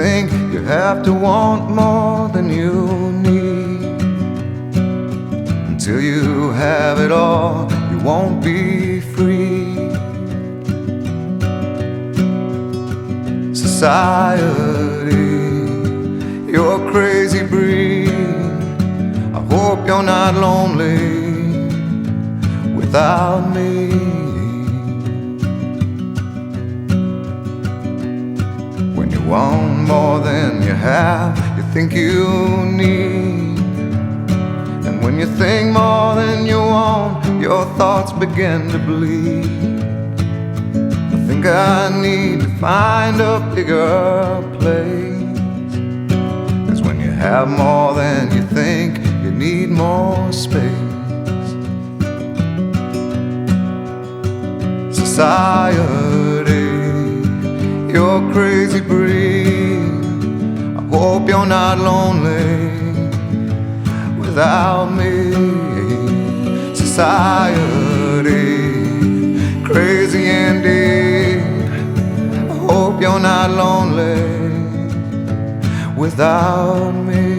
think you have to want more than you need. Until you have it all, you won't be free. Society, you're a crazy breed. I hope you're not lonely without me. When you want more than you have, you think you need. And when you think more than you want, your thoughts begin to bleed. I think I need to find a bigger place. 'Cause when you have more than you think, you need more space. Society, you're a crazy breed. I hope you're not lonely without me. Society, crazy indeed. I hope you're not lonely without me.